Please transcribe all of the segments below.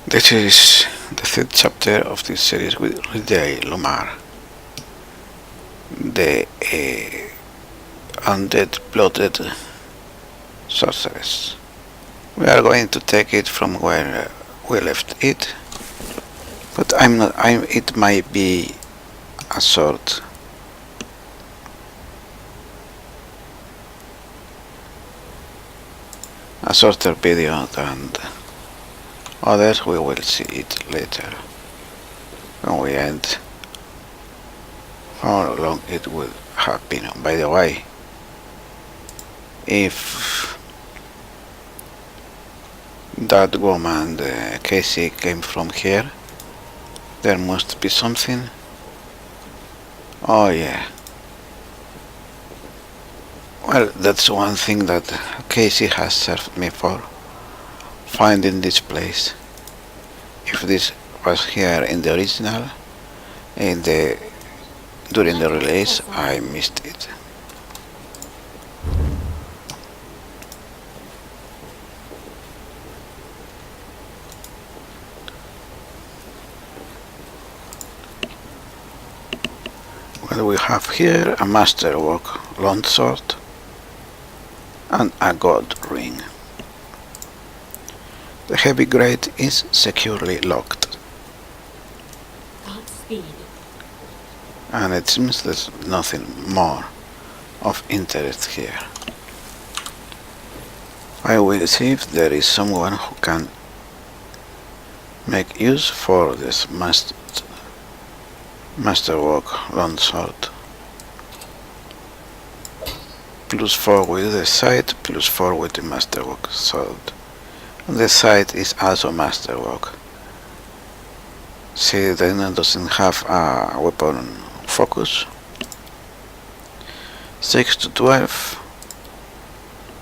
This is the third chapter of this series with Redey the undead blooded sorceress. We are going to take it from where we left it, but it might be a short a shorter video than others. We will see it later when we end how long it will have been. By the way, if that woman, Casey, came from here, there must be something. Oh yeah. Well, that's one thing that Casey has served me for, finding this place. If this was here in the original, during the release, I missed it. Well, we have here a masterwork longsword and a gold ring. The heavy grate is securely locked. Godspeed. And it seems there's nothing more of interest here. I will see if there is someone who can make use for this masterwork longsword. +4 with the sight, +4 with the masterwork sword. And the sight is also masterwork. See, then doesn't have a weapon focus. 6 to 12,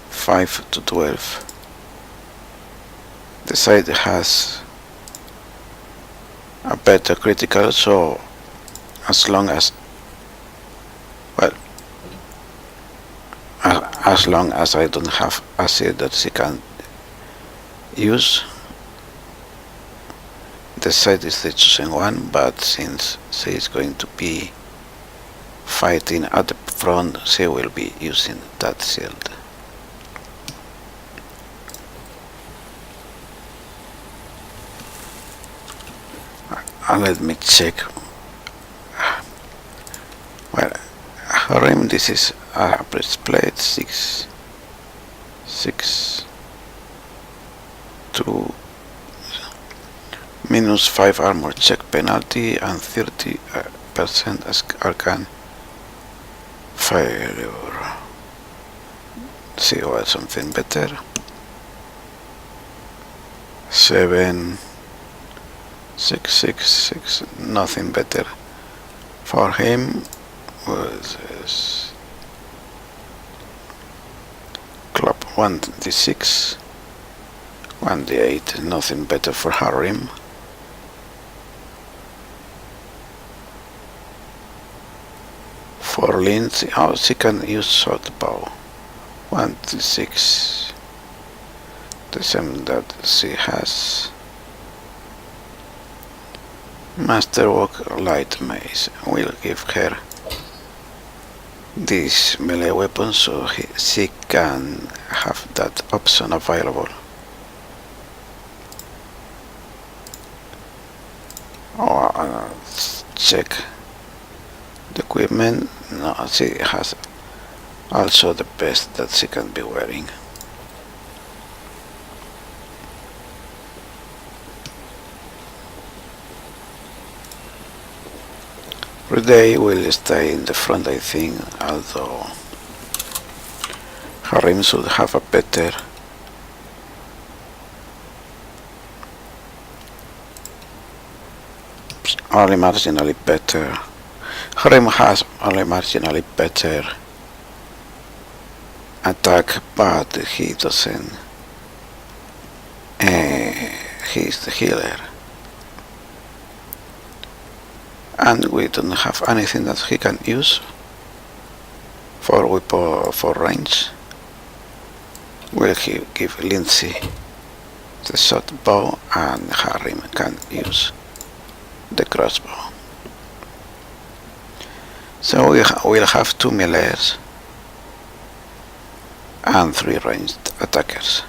5 to 12. The sight has a better critical, so as long as I don't have acid that she can use, the sight is the chosen one, but since she is going to be fighting at the front, she will be using that shield. And let me check. Well, her rim, this is a breastplate, 6 to -5 armor check penalty and 30% as arcane failure. See what something better. 7 6 6 6, nothing better for him. Was this club 1d6, 1d8, nothing better for Harim. For Lindsay, oh, she can use short bow, 1d6, the same that she has. Masterwork light mace will give her this melee weapon, so she can have that option available. Let's check the equipment. No, she has also the best that she can be wearing. Redey will stay in the front, I think, although Harim should have a better only marginally better. Harim has only marginally better attack, but he doesn't. He's the healer. And we don't have anything that he can use for weapon for range. Will he give Lindsay the short bow, and Harry can use the crossbow. So we'll have 2 melees and 3 ranged attackers.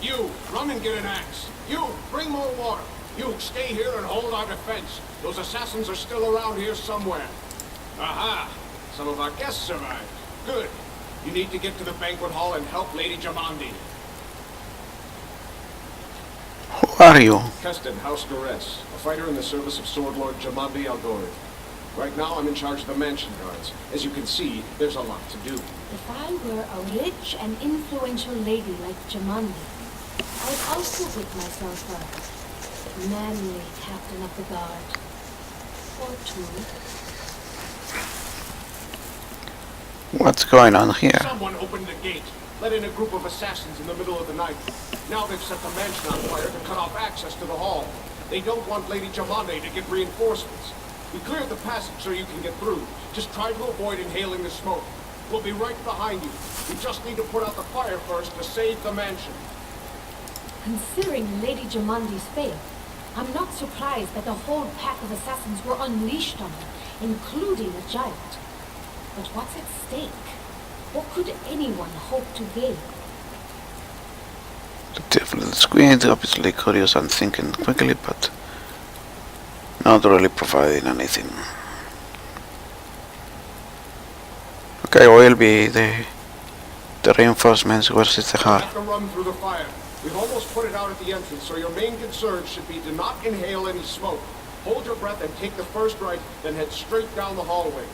You, run and get an axe. You, bring more water. You, stay here and hold our defense. Those assassins are still around here somewhere. Aha! Some of our guests survived. Good. You need to get to the banquet hall and help Lady Jamandi. Who are you? Keston, House Duress, a fighter in the service of Sword Lord Jamandi Aldori. Right now, I'm in charge of the mansion guards. As you can see, there's a lot to do. If I were a rich and influential lady like Jamandi, I'd also put myself a manly captain of the guard. Or 2. What's going on here? Someone opened the gate, let in a group of assassins in the middle of the night. Now they've set the mansion on fire to cut off access to the hall. They don't want Lady Jamandi to get reinforcements. We cleared the passage so you can get through. Just try to avoid inhaling the smoke. We'll be right behind you. We just need to put out the fire first to save the mansion. Considering Lady Jamandi's fate, I'm not surprised that the whole pack of assassins were unleashed on her, including a giant. But what's at stake? What could anyone hope to gain? The screen is obviously curious and thinking quickly, but not really providing anything. Okay, will be the reinforcements versus the You hard. have to run through the fire. We've almost put it out at the entrance, so your main concern should be to not inhale any smoke. Hold your breath and take the first right, then head straight down the hallway.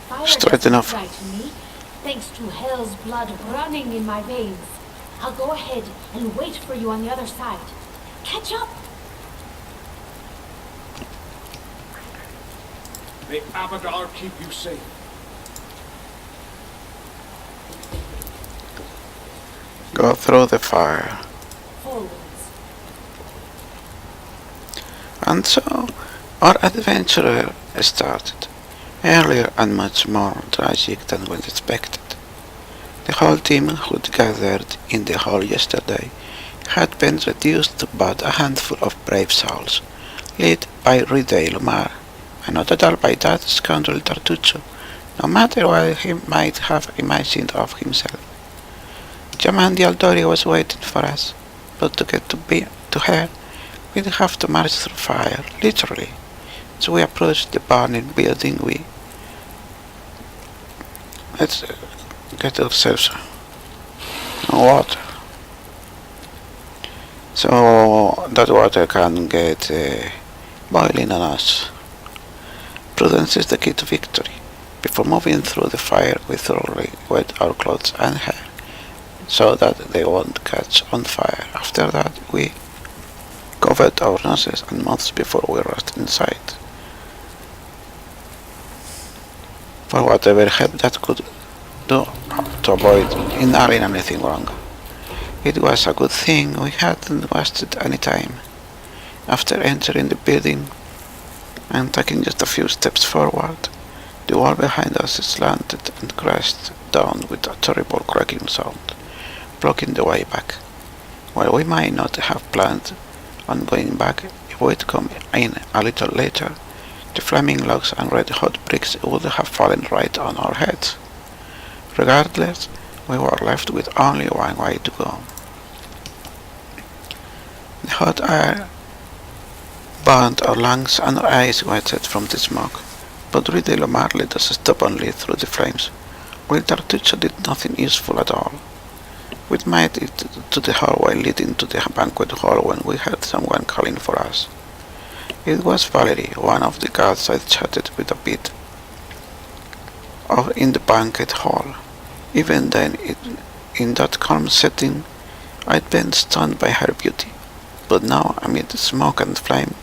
Fire Straight doesn't enough. frighten me, thanks to hell's blood running in my veins. I'll go ahead and wait for you on the other side. Catch up! May Abadar keep you safe. Go through the fire. Forwards. And so our adventure started, earlier and much more tragic than was expected. The whole team who'd gathered in the hall yesterday had been reduced to but a handful of brave souls, led by Redey, and not at all by that scoundrel Tartuccio, no matter what he might have imagined of himself. Jamandi Aldori was waiting for us, but to get to her, we'd have to march through fire, literally. As we approached the burning building, let's get ourselves water. So that water can get boiling on us. Prudence is the key to victory. Before moving through the fire, we thoroughly wet our clothes and hair, so that they won't catch on fire. After that, we covered our noses and mouths before we rushed inside. For whatever help that could do to avoid inhaling anything wrong. It was a good thing we hadn't wasted any time. After entering the building and taking just a few steps forward, the wall behind us slanted and crashed down with a terrible cracking sound, blocking the way back. While we might not have planned on going back, if we'd come in a little later, the flaming logs and red-hot bricks would have fallen right on our heads. Regardless, we were left with only one way to go. The hot air burned our lungs and our eyes wetted from the smoke, but Redey led us stubbornly through the flames, while Tartuccio did nothing useful at all. We made it to the hallway leading to the banquet hall when we heard someone calling for us. It was Valerie, one of the guards I'd chatted with a bit in the banquet hall. Even then, in that calm setting, I'd been stunned by her beauty, but now, amid the smoke and flame,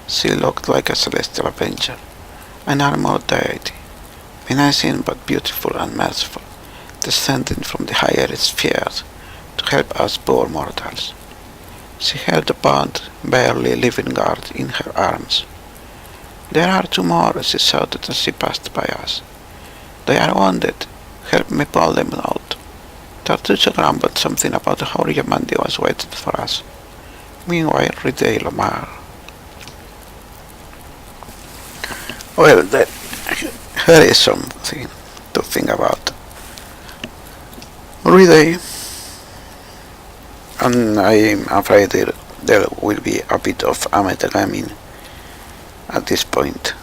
she looked like a celestial avenger, an armored deity, menacing but beautiful and merciful, descending from the higher spheres to help us poor mortals. She held a burned, barely living guard in her arms. "There are 2 more," she shouted as she passed by us. "They are wounded. help me pull them out. Tartuccio grumbled something about how Jamandi was waiting for us. Meanwhile, Redey Lomar. Well, here is something to think about. Redey, and I'm afraid there will be a bit of metagaming at this point.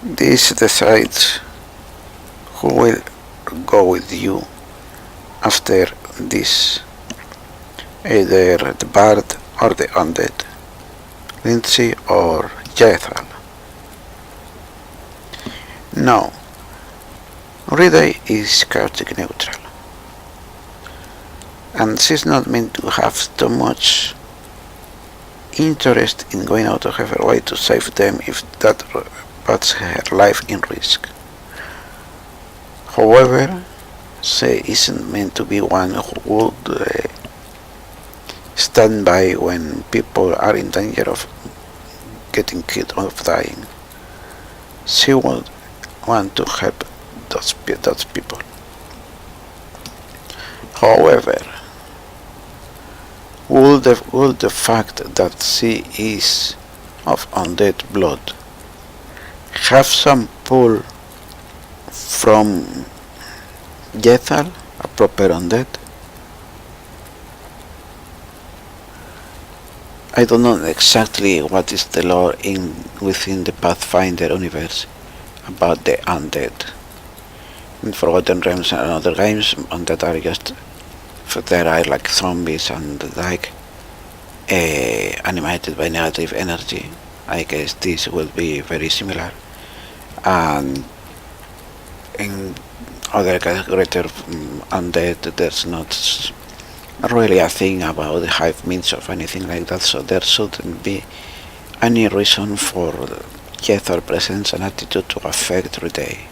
This decides who will go with you after this, either the bard or the undead, Lindsay or Jethal. No, Redey is chaotic neutral, and she's not meant to have too much interest in going out of her way to save them if that puts her life in risk. However, she isn't meant to be one who would stand by when people are in danger of getting killed or dying. She would want to help those people. However, would the fact that she is of undead blood have some pull from Jethal, a proper undead? I don't know exactly what is the lore within the Pathfinder universe about the undead. In Forgotten Realms and other games, undead are just there are like zombies and like animated by negative energy. I guess this will be very similar. And in other greater undead, there's not really a thing about the hive mints or anything like that, so there shouldn't be any reason for Jethal presence and attitude to affect Redey.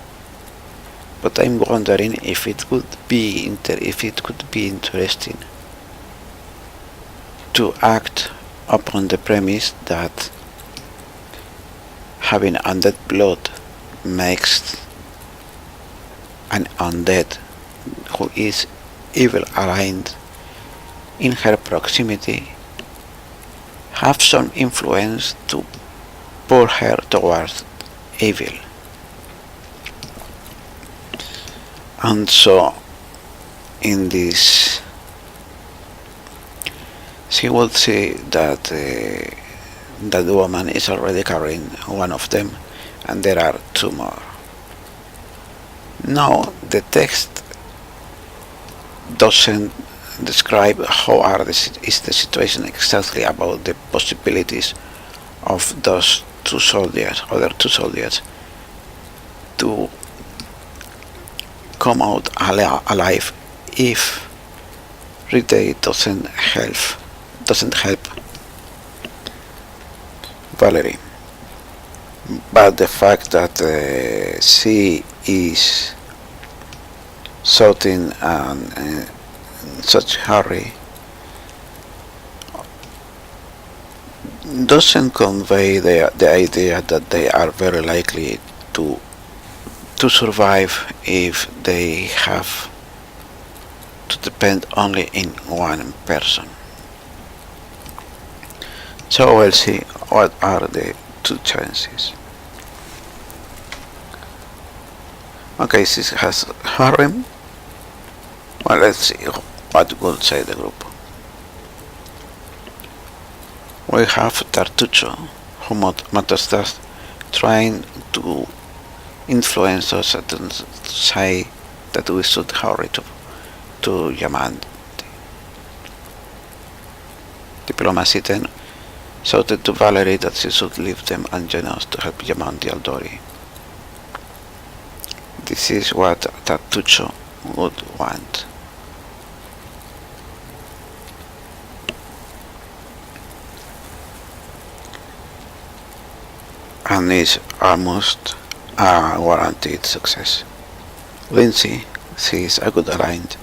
But I'm wondering if it could be interesting to act upon the premise that having undead blood makes an undead who is evil aligned in her proximity have some influence to pull her towards evil. And so in this she would see that that woman is already carrying one of them and there are two more. Now the text doesn't describe how is the situation exactly about the possibilities of those other two soldiers to come out alive if Redey doesn't help Valerie. But the fact that she is shouting and in such hurry doesn't convey the idea that they are very likely to survive if they have to depend only in one person. So we'll see what are the two chances. Okay, this has harem. Well, let's see what will say the group. We have Tartuccio, who matters that trying to influence us to say that we should hurry to Jamandi. Diplomacy then shouted to Valerie that she should leave them and join us to help Jamandi Aldori. This is what Tartuccio would want. And is almost a guaranteed success. Lindsay, she is a good aligned.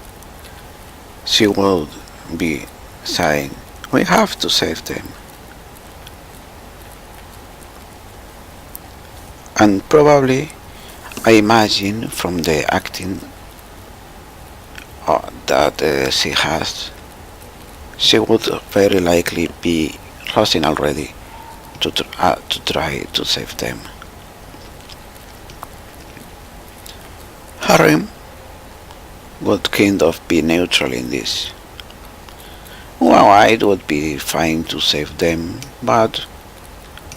She would be saying, we have to save them. And probably, I imagine from the acting that she has, she would very likely be rushing already to try to save them. Harry would kind of be neutral in this. Well, it would be fine to save them, but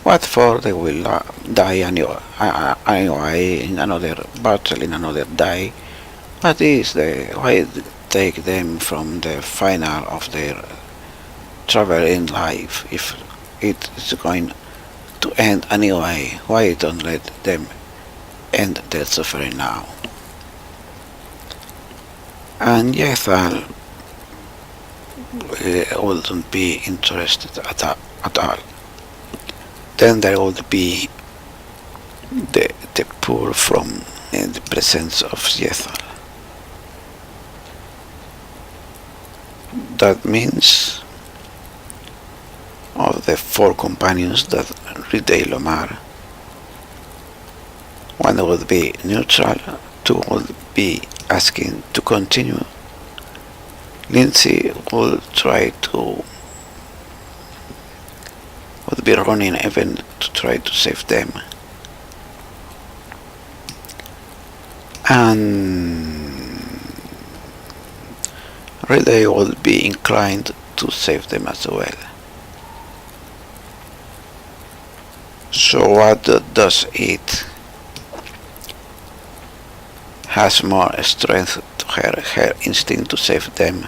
what for? They will die anyway in another battle, in another day. What is the why take them from the final of their travel in life if it is going to end anyway? Why don't let them end their suffering now? And Jethal wouldn't be interested at all. Then there would be the poor from the presence of Jethal. That means of the four companions that Redey Lomar, one would be neutral, two would be asking to continue. Lindsay would be running even to try to save them. And Redey would be inclined to save them as well. So what does it has more strength to her instinct to save them,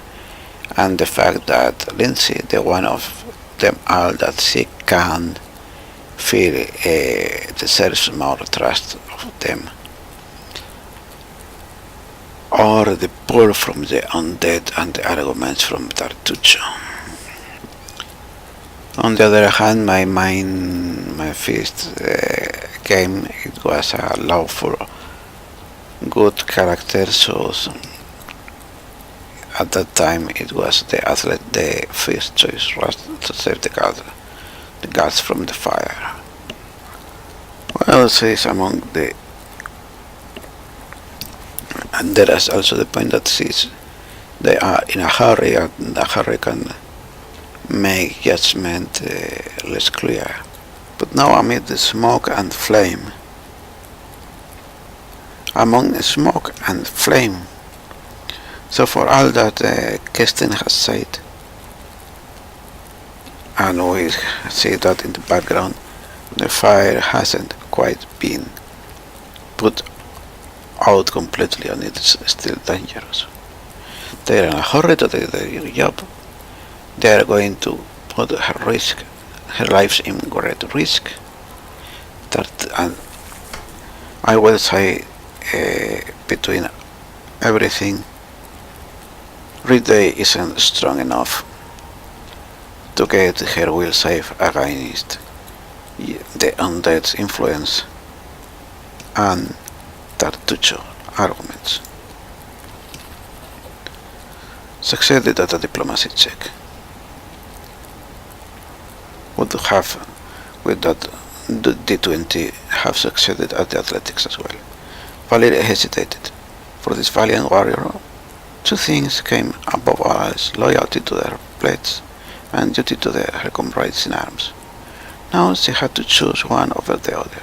and the fact that Lindsay, the one of them all that she can feel, deserves more trust of them, or the pull from the undead and the arguments from Tartuccio. On the other hand, my first game, it was a lawful good character, so at that time it was the athlete. The first choice was to save the gods from the fire. Well, she's among the, and there is also the point that they are in a hurry, and the hurry can make judgment less clear. But now amid the smoke and flame, among the smoke and flame, so for all that Kestin has said, and we see that in the background, the fire hasn't quite been put out completely, and it's still dangerous. They're in a hurry to do their job. They are going to put her lives in great risk. And I will say, between everything, Redey isn't strong enough to get her will safe against the undead's influence and Tartuccio arguments. Succeeded at a diplomacy check. Would have, with that D20, have succeeded at the athletics as well. Valeria hesitated. For this valiant warrior, two things came above all else: loyalty to their pledge and duty to her comrades in arms. Now she had to choose one over the other.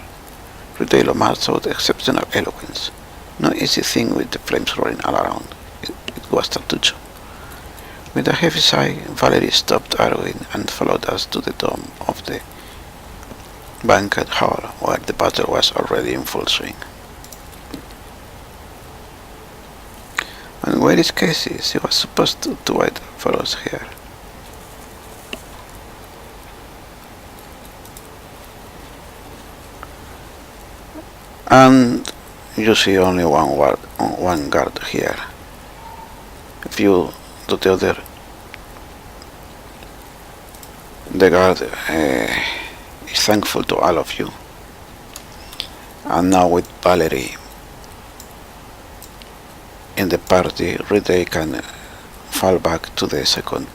Redey Lomar showed exceptional eloquence. No easy thing with the flames roaring all around. It was Tartuccio. With a heavy sigh, Valerie stopped arguing and followed us to the dome of the banquet hall, where the battle was already in full swing. And where is Casey? She was supposed to wait for us here. And you see only one guard here. If you do the other, the guard is thankful to all of you. And now with Valerie in the party, Redey can fall back to the second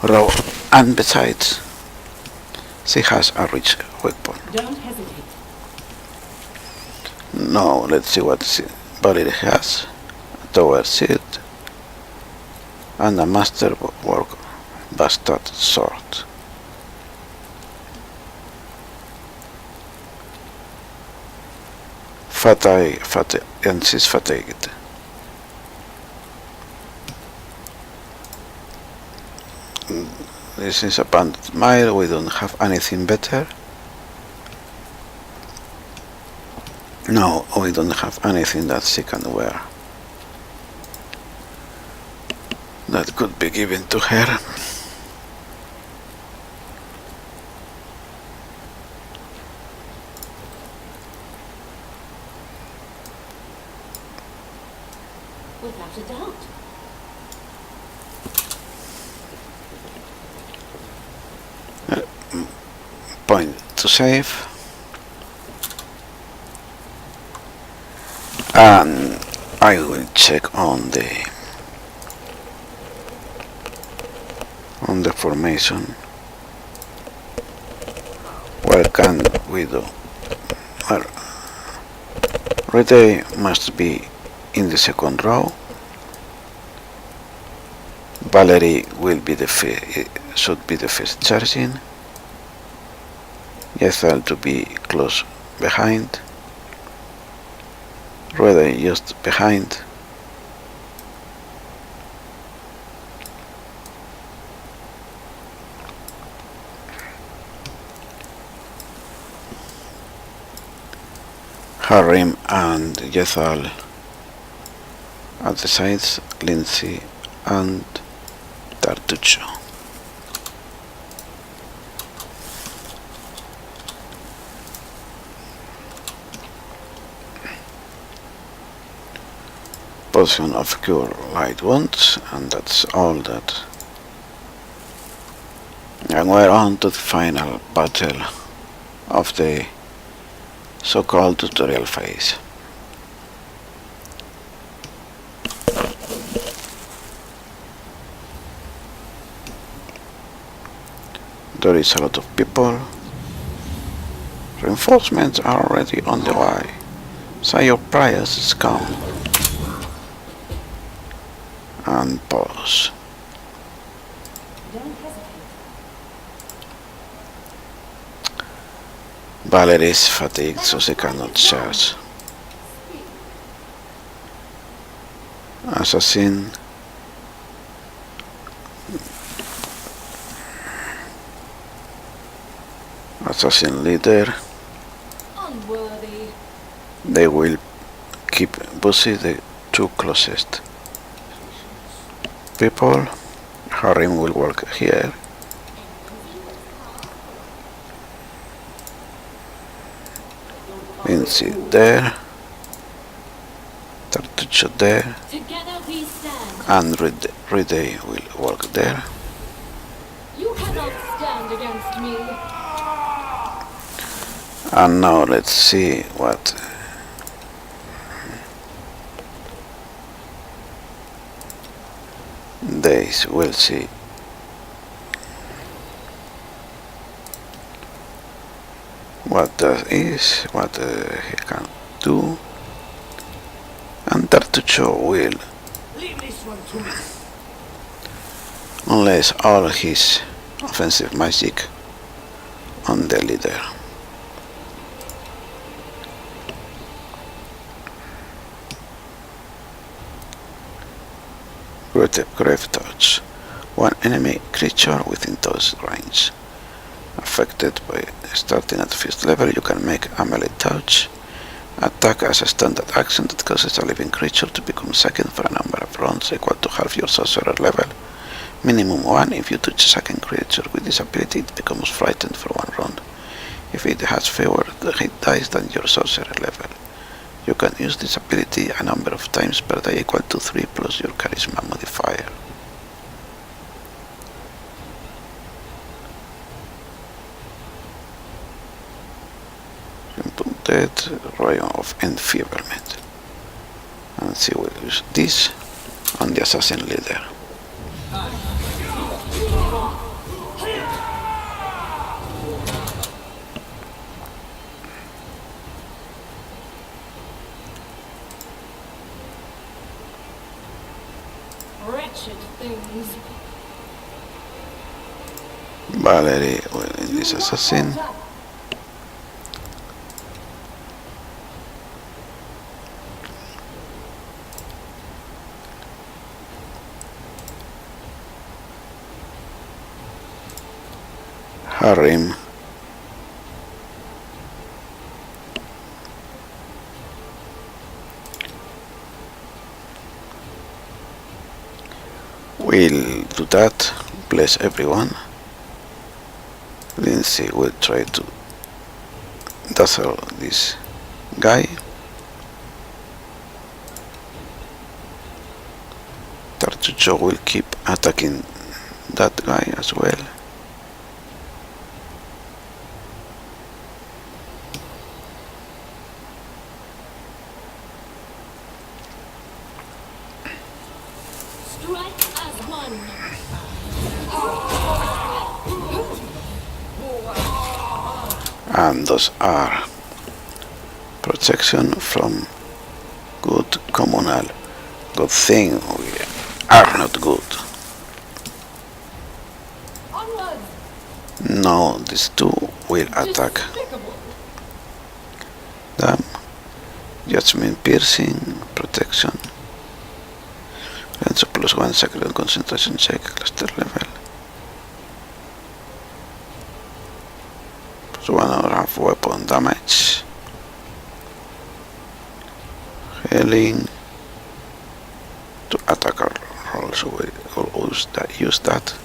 row, and besides, she has a rich weapon. Don't hesitate. Now let's see what Valerie has. A tower shield, and a masterwork bastard sword. And she's fatigued. This is a bandit mile, we don't have anything better. No, we don't have anything that she can wear. That could be given to her. Without a doubt. Point to save. And I will check on the formation. What can we do? Well, Redey must be in the second row. Valerie will be should be the first charging. Ethel to be close behind. Redey just behind. Harim and Ethel at the sides, Lindsay and Tartuccio. Potion of cure light wounds, and that's all that. And we're on to the final battle of the so-called tutorial phase. There is a lot of people. Reinforcements are already on the way. So your price is come. And pause. Don't hesitate. Valerie is fatigued, so she cannot charge. Assassin. Assassin leader. Unworthy. They will keep busy the two closest people. Harim will work here. Lindsay there. Tartuccio there. Together we stand. And Redey will work there. You cannot stand against me. And now let's see what they will see. What that is, what he can do. And Tartuccio will, Leave this one to me. unless all his offensive magic on the leader. Grave touch. One enemy creature within close range affected by starting at first level, you can make a melee touch attack as a standard action that causes a living creature to become second for a number of rounds equal to half your sorcerer level. Minimum 1. If you touch a second creature with this ability, it becomes frightened for 1 round. If it has fewer hit dice than your sorcerer level. You can use this ability a number of times per day equal to 3 plus your charisma modifier. Dead Royal of Enfeeblement. And she will use this on the assassin leader. Wretched things. Valerie is assassin. Harim. We'll do that. Bless everyone. Lindsay will try to dazzle this guy. Tartucho will keep attacking that guy as well. Strike as one. And those are protection from good communal. Good thing we are not good. Onward. No, these two will attack Despicable. them. Judgment piercing, protection. Ransom +1 sacred concentration check, cluster level. +1.5 weapon damage. Healing. To attacker rolls, we will use that.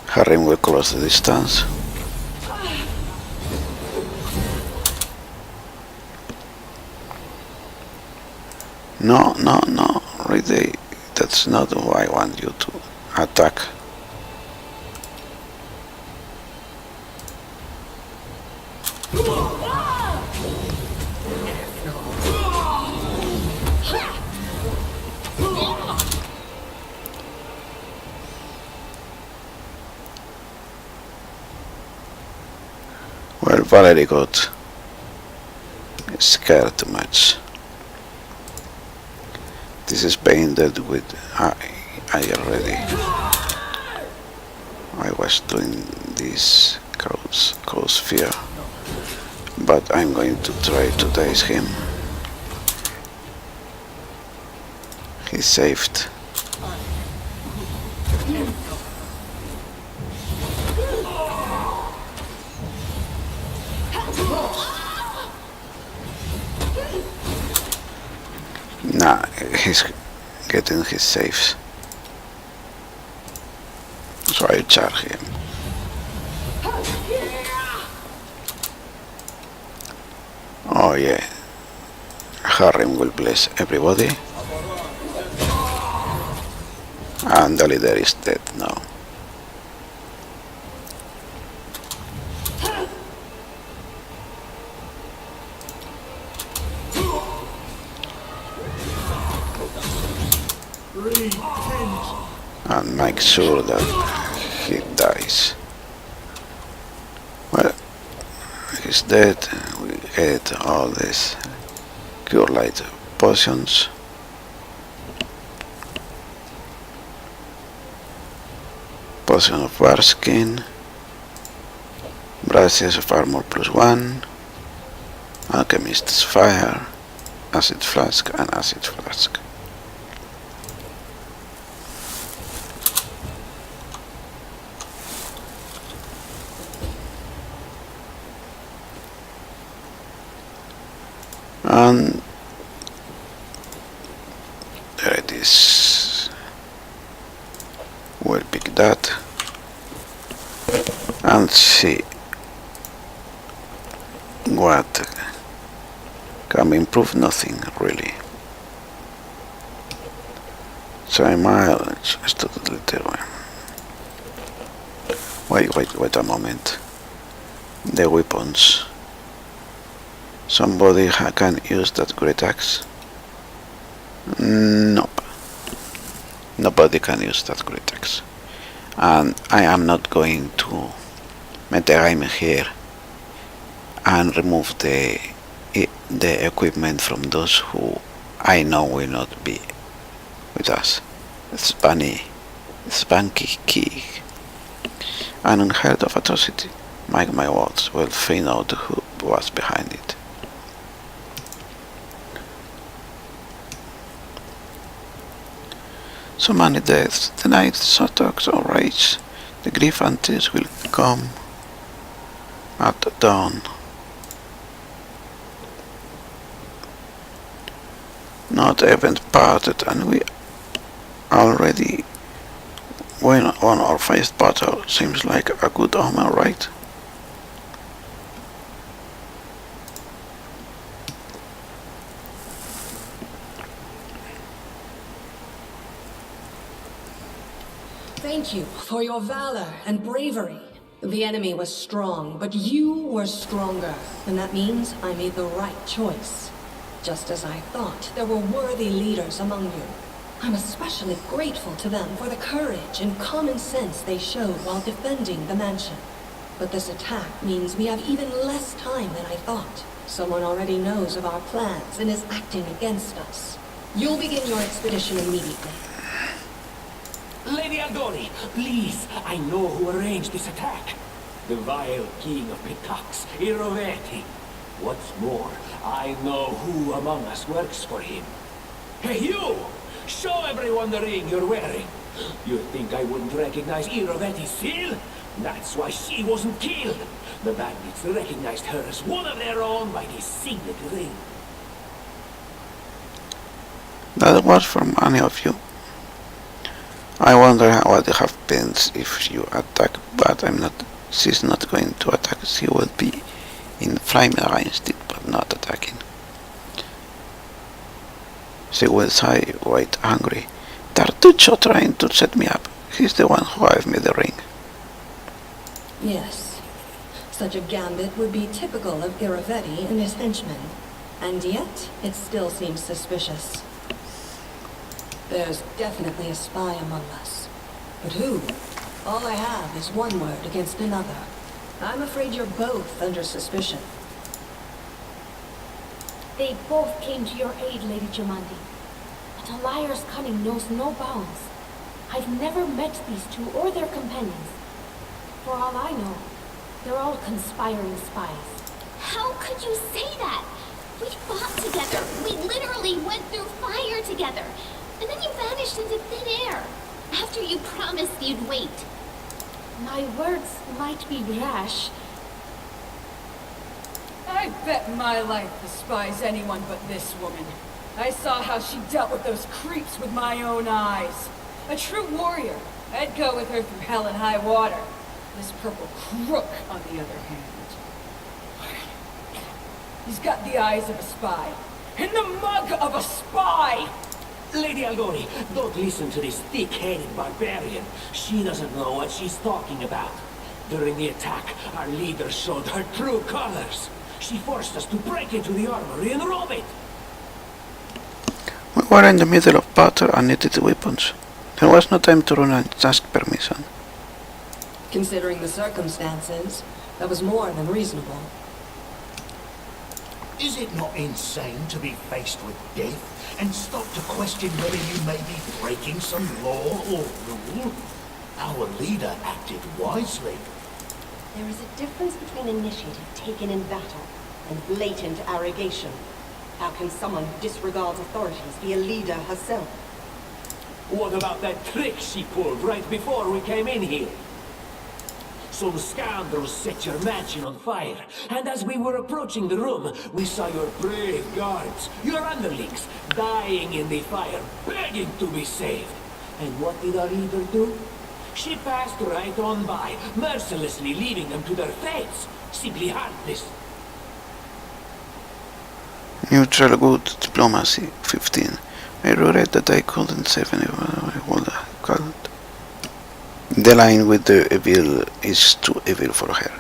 Harim will close the distance. No, Redey, that's not why I want you to attack. Well, Valerie got scared too much. This is painted with I already. I was doing this cause fear, but I'm going to try to daze him. He's saved. Nah, he's getting his saves. So I charge him. Oh yeah. Harim will bless everybody. And the leader is dead now. And make sure that he dies. Well, he's dead. We ate all these cure light potions. Potion of Barskin. Braces of armor +1. Alchemist's fire. Acid flask and acid flask. And there it is. We'll pick that and see what can improve. Nothing really. So mileage studied later. Wait a moment. The weapons. Somebody can use that great axe? Nope. Nobody can use that great axe. And I am not going to metagame here and remove the equipment from those who I know will not be with us. Spanky key, an unheard of atrocity. Mark my words, we'll find out who was behind it. So many deaths, the night talks or rage, the grief and tears will come at dawn. Not even parted, and we already won our first battle. Seems like a good omen, right? Thank you for your valor and bravery. The enemy was strong, but you were stronger. And that means I made the right choice. Just as I thought, there were worthy leaders among you. I'm especially grateful to them for the courage and common sense they showed while defending the mansion. But this attack means we have even less time than I thought. Someone already knows of our plans and is acting against us. You'll begin your expedition immediately. Lady Aldori, please, I know who arranged this attack. The vile king of Pitax, Iroveti. What's more, I know who among us works for him. Hey, you! Show everyone the ring you're wearing. You think I wouldn't recognize Iroveti's seal? That's why she wasn't killed. The bandits recognized her as one of their own by this signet ring. That was from any of you. I wonder what happens if you attack, but she's not going to attack. She will be in flaming against it, but not attacking. She will say, wait, angry. Tartuccio trying to set me up. He's the one who gave me the ring. Yes. Such a gambit would be typical of Iroveti and his henchmen. And yet, it still seems suspicious. There's definitely a spy among us. But who? All I have is one word against another. I'm afraid you're both under suspicion. They both came to your aid, Lady Jamandi. But a liar's cunning knows no bounds. I've never met these two or their companions. For all I know, they're all conspiring spies. How could you say that? We fought together. We literally went through fire together. And then you vanished into thin air. After you promised you'd wait. My words might be rash. I bet my life despises anyone but this woman. I saw how she dealt with those creeps with my own eyes. A true warrior. I'd go with her through hell and high water. This purple crook, on the other hand. He's got the eyes of a spy. And the mug of a spy! Lady Aldori, don't listen to this thick-headed barbarian. She doesn't know what she's talking about. During the attack, our leader showed her true colors. She forced us to break into the armory and rob it. We were in the middle of battle and needed weapons. There was no time to run and ask permission. Considering the circumstances, that was more than reasonable. Is it not insane to be faced with death and stop to question whether you may be breaking some law or rule? Our leader acted wisely. There is a difference between initiative taken in battle and blatant arrogation. How can someone who disregards authorities be a leader herself? What about that trick she pulled right before we came in here? Some scoundrels set your mansion on fire, and as we were approaching the room, we saw your brave guards, your underlings, dying in the fire, begging to be saved. And what did our leader do? She passed right on by, mercilessly leaving them to their fates, simply heartless. Neutral good diplomacy, 15. I regret that I couldn't save anyone. I would have called. The line with the evil is too evil for her.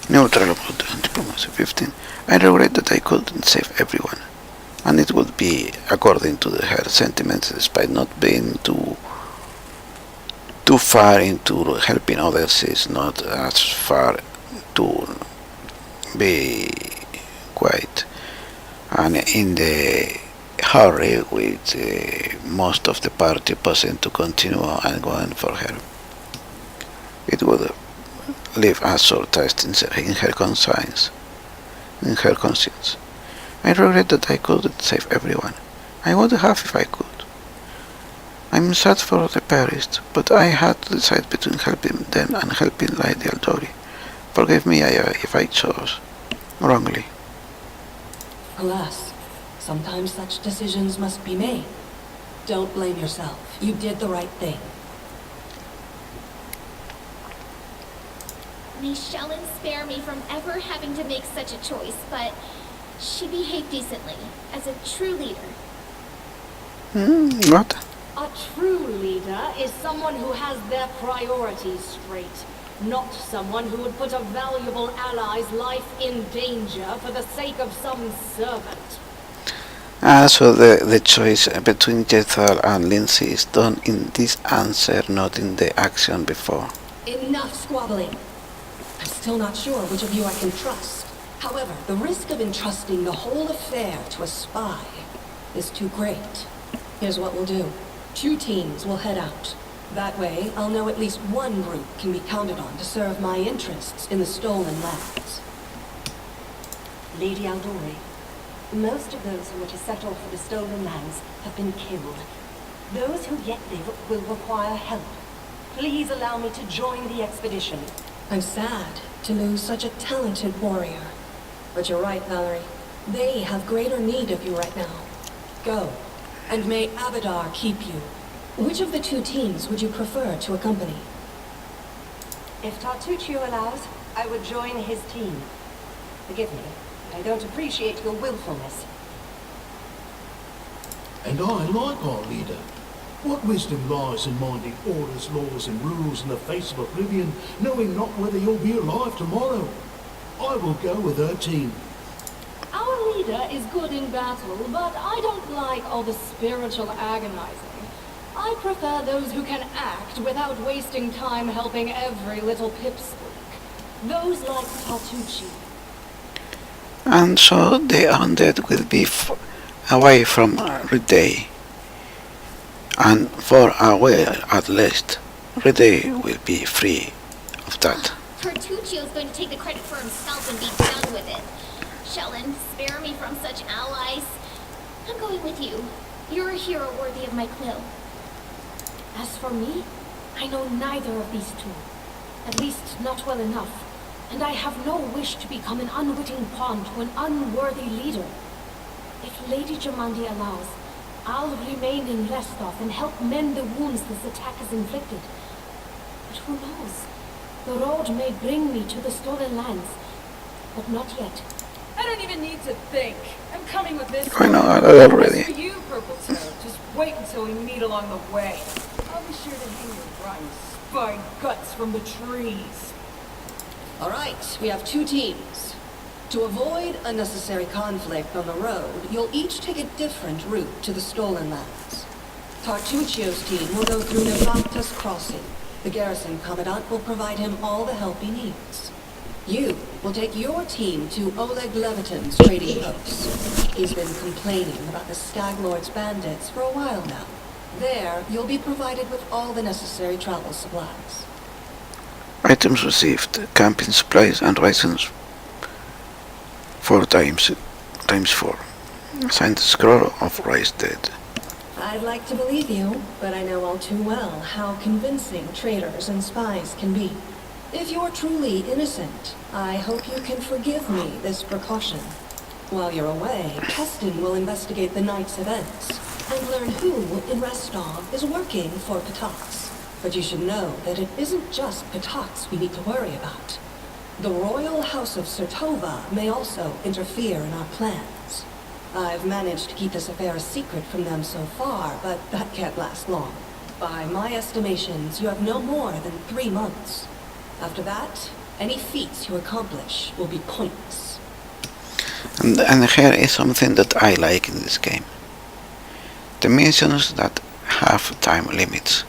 Neutral good diplomacy, 15. I regret that I couldn't save everyone. And it would be according to her sentiments, despite not being too far into helping others, is not as far to be quiet and in the hurry with most of the party pausing to continue and going for her. It would leave a sore taste in her conscience. In her conscience. I regret that I couldn't save everyone. I would have if I could. I'm sad for the perished, but I had to decide between helping them and helping Lady Aldori. Forgive me if I chose wrongly. Alas, sometimes such decisions must be made. Don't blame yourself. You did the right thing. May Shellen spare me from ever having to make such a choice, but she behaved decently, as a true leader. What? A true leader is someone who has their priorities straight, not someone who would put a valuable ally's life in danger for the sake of some servant. So the choice between Jethal and Lindsay is done in this answer, not in the action before. Enough squabbling. I'm still not sure which of you I can trust. However, the risk of entrusting the whole affair to a spy is too great. Here's what we'll do. 2 teams will head out. That way, I'll know at least one group can be counted on to serve my interests in the stolen lands. Lady Aldori, most of those who were to set off for the stolen lands have been killed. Those who yet live will require help. Please allow me to join the expedition. I'm sad to lose such a talented warrior. But you're right, Valerie. They have greater need of you right now. Go, and may Abadar keep you. Which of the 2 teams would you prefer to accompany? If Tartuccio allows, I would join his team. Forgive me, I don't appreciate your willfulness. And I like our leader. What wisdom lies in minding orders, laws and rules in the face of oblivion, knowing not whether you'll be alive tomorrow? I will go with her team. Our leader is good in battle, but I don't like all the spiritual agonizing. I prefer those who can act without wasting time helping every little pipsqueak. Those like Tartucci. And so the undead will be away from Redey. And for a while at least, Redey will be free of that. Tartuccio's going to take the credit for himself and be done with it. Shellen, spare me from such allies. I'm going with you. You're a hero worthy of my quill. As for me, I know neither of these 2. At least not well enough. And I have no wish to become an unwitting pawn to an unworthy leader. If Lady Jamandi allows, I'll remain in Restov and help mend the wounds this attack has inflicted. But who knows? The road may bring me to the stolen lands, but not yet. I don't even need to think. I'm coming with this. I know, already. As for you, Purple Toad, just wait until we meet along the way. I'll be sure to hang your rotten spine guts from the trees. All right, we have 2 teams. To avoid unnecessary conflict on the road, you'll each take a different route to the stolen lands. Tartuccio's team will go through Navakta's crossing. The garrison commandant will provide him all the help he needs. You will take your team to Oleg Levitin's trading post. He's been complaining about the Stag Lord's bandits for a while now. There, you'll be provided with all the necessary travel supplies. Items received, camping supplies and rations 4 times 4. Signed Scroll of Rice Dead. I'd like to believe you, but I know all too well how convincing traitors and spies can be. If you're truly innocent, I hope you can forgive me this precaution. While you're away, Keston will investigate the night's events and learn who in Restov is working for Patox. But you should know that it isn't just Patox we need to worry about. The royal house of Sertova may also interfere in our plans. I've managed to keep this affair a secret from them so far, but that can't last long. By my estimations, you have no more than 3 months. After that, any feats you accomplish will be pointless. And here is something that I like in this game. The missions that have time limits.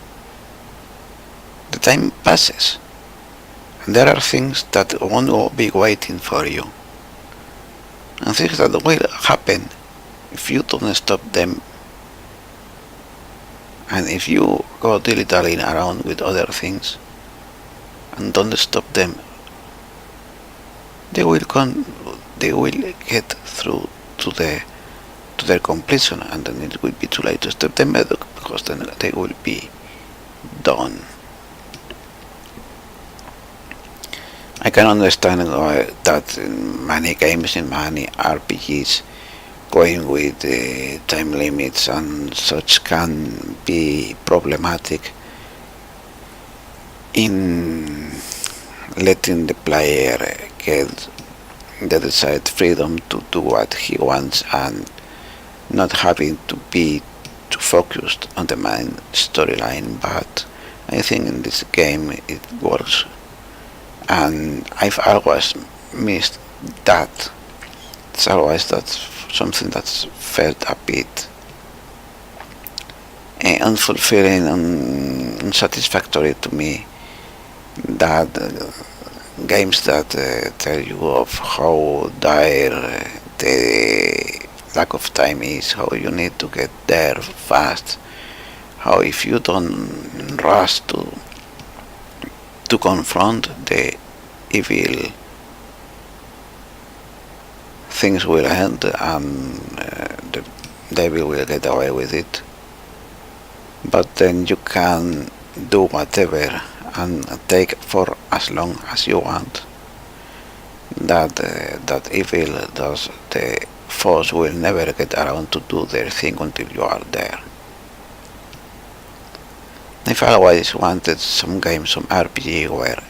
The time passes. And there are things that won't be waiting for you. and things that will happen if you don't stop them, and if you go dilly-dallying around with other things and don't stop them, they will get through to their completion, and then it will be too late to stop them because then they will be done. I can understand that in many games, in many RPGs, going with time limits and such can be problematic in letting the player get the desired freedom to do what he wants and not having to be too focused on the main storyline. But I think in this game it works, and I've always missed that. It's always something that's felt a bit unfulfilling and unsatisfactory to me, that games that tell you of how dire the lack of time is, how you need to get there fast, how if you don't rush to confront the evil, things will end and the devil will get away with it. But then you can do whatever and take for as long as you want. That evil does, the foes will never get around to do their thing until you are there. I've always wanted some game, some RPG where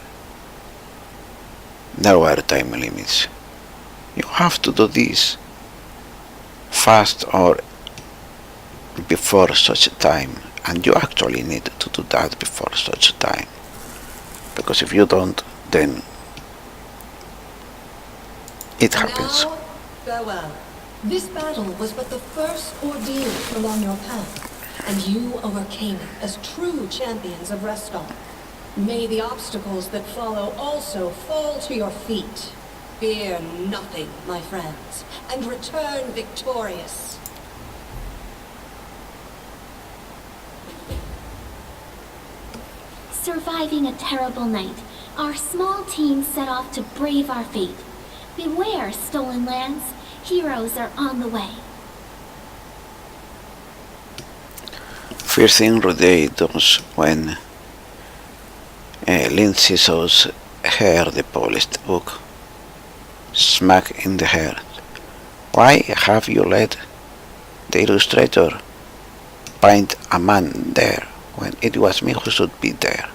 there were time limits. You have to do this fast or before such a time, and you actually need to do that before such a time, because if you don't, then it happens. Now, farewell. This battle was but the first ordeal along your path, and you overcame it as true champions of Reston. May the obstacles that follow also fall to your feet. Fear nothing, my friends, and return victorious. Surviving a terrible night, our small team set off to brave our fate. Beware, stolen lands. Heroes are on the way. First thing Redey does when Lindsay shows her the polished book, smack in the head. Why have you let the illustrator paint a man there when it was me who should be there?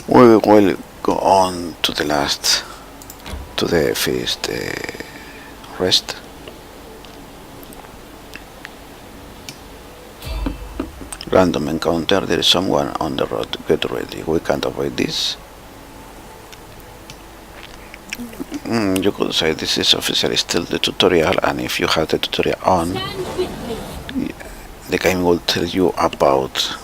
We will go on to the first rest. Random encounter, there is someone on the road, get ready, we can't avoid this. You could say this is officially still the tutorial, and if you have the tutorial on, the game will tell you about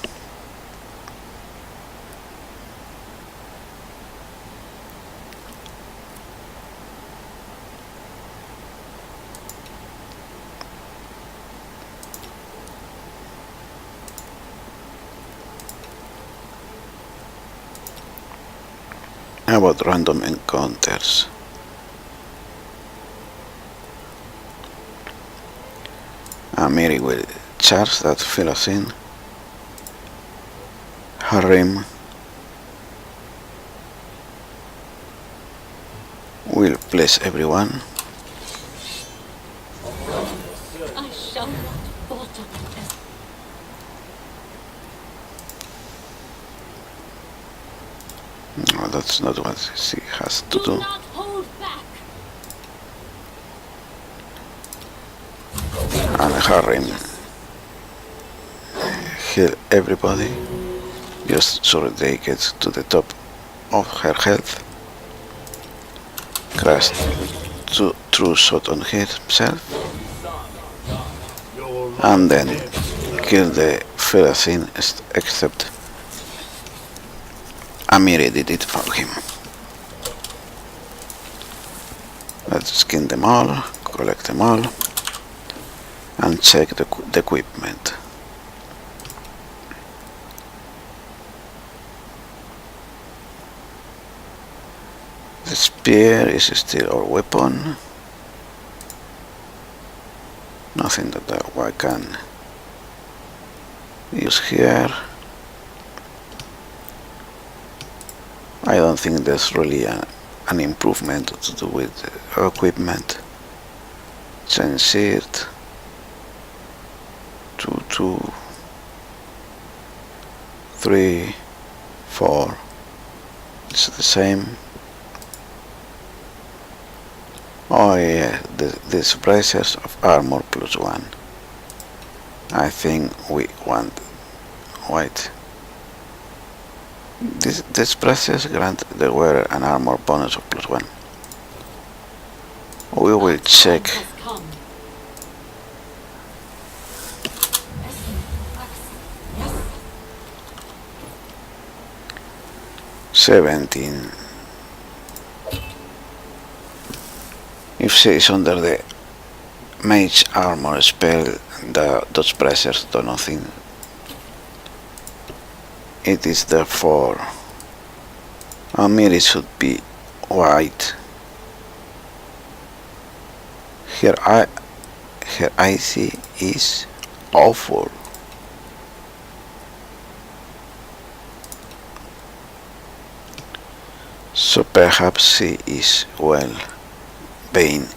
random encounters. Mary will charge that fellows in. Harim will bless everyone. I shall not falter. No, that's not what she has to do. Do not hold back. And Harim heal everybody just so that they get to the top of her health. Crash true shot on himself, and then kill the fellas in, except Amiri did it for him. Let's skin them all, collect them all, and check the equipment. The spear is still our weapon. Nothing that I can use here. I don't think there's really an improvement to do with equipment. Change it to 2, 3, 4. It's the same. Oh yeah, these bracers of armor +1. I think we want white. These bracers grant the wearer an armor bonus of +1. We will check. 17. If she is under the mage armor spell, those bracers do nothing. It is therefore it should be white. Her IC is awful. So perhaps she is well Bane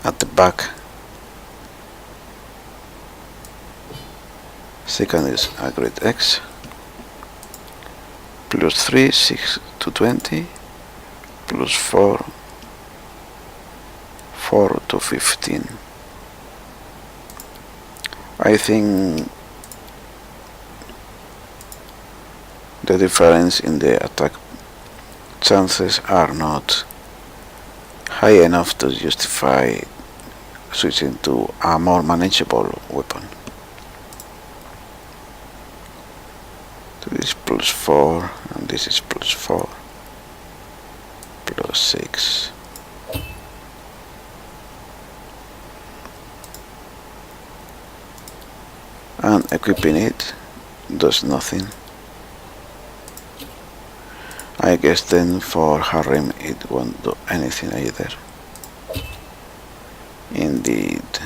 at the back. Second is a great X. +3, 6 to 20. +4, 4 to 15. I think the difference in the attack chances are not high enough to justify switching to a more manageable weapon. This is +4 and this is +4, +6. And equipping it does nothing. I guess then for Harem it won't do anything either. Indeed.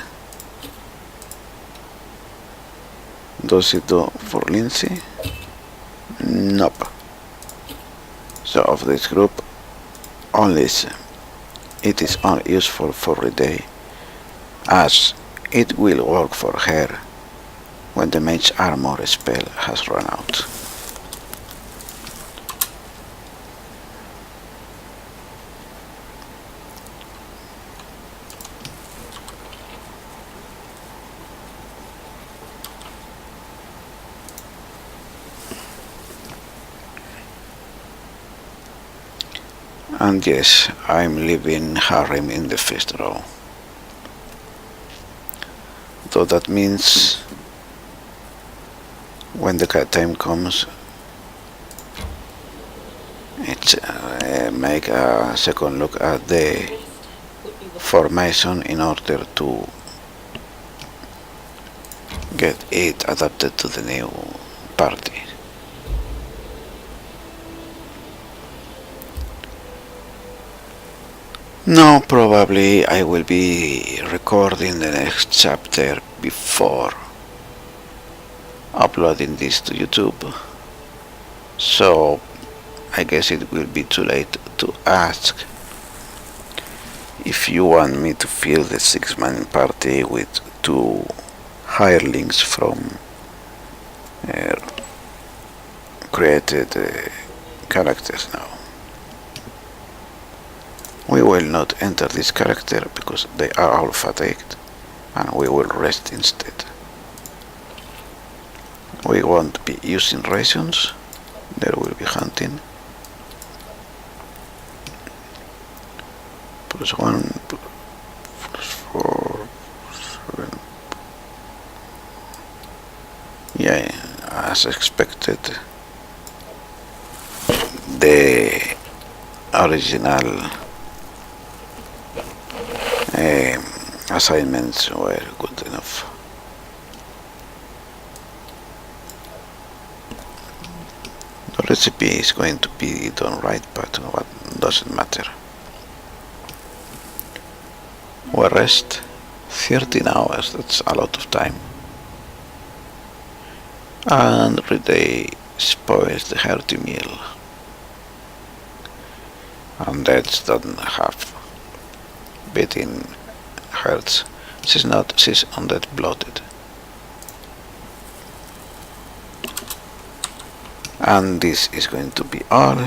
Does it do for Lindsay? Nope. So of this group, only it is only useful for Redey, as it will work for her when the mage armor spell has run out. And yes, I'm leaving Harem in the first row. Though that means when the time comes, it's make a second look at the formation in order to get it adapted to the new party. No, probably I will be recording the next chapter before uploading this to YouTube, so I guess it will be too late to ask if you want me to fill the 6-man party with 2 hirelings from created characters now. We will not enter this character because they are all fatigued, and we will rest instead. We won't be using rations, there will be hunting. +1, +4, +7. Yeah, as expected, the original assignments were good enough. The recipe is going to be done right, but what doesn't matter. We rest 13 hours, that's a lot of time. And Redey spoils the hearty meal. Undead doesn't have beating hearts. She's undead bloated. And this is going to be all.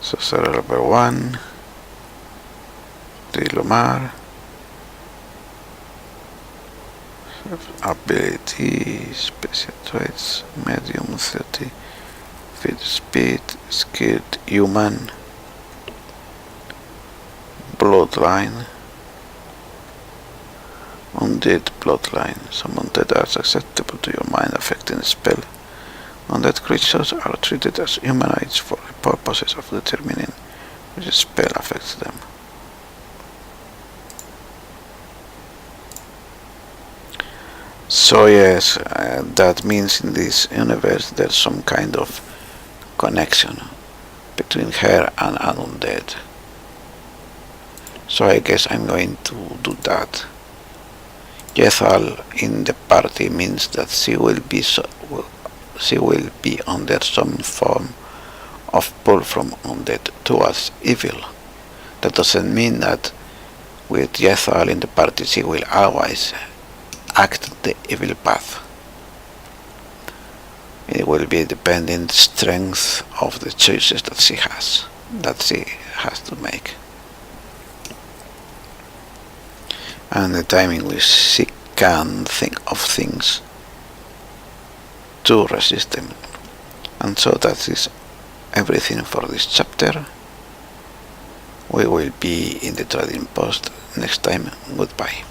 Sorcerer level 1. Lomar. Ability, special traits, medium 30, fit speed, skilled human, bloodline, undead bloodline. Some undead are susceptible to your mind affecting spell. Undead creatures are treated as humanoids for the purposes of determining which spell affects them. So yes, that means in this universe there's some kind of connection between her and an undead. So I guess I'm going to do that. Jethal in the party means that she will be under some form of pull from undead towards evil. That doesn't mean that with Jethal in the party she will always act the evil path. It will be depending the strength of the choices that she has to make, and the timing which she can think of things to resist them. And so that is everything for this chapter. We will be in the trading post next time. Goodbye.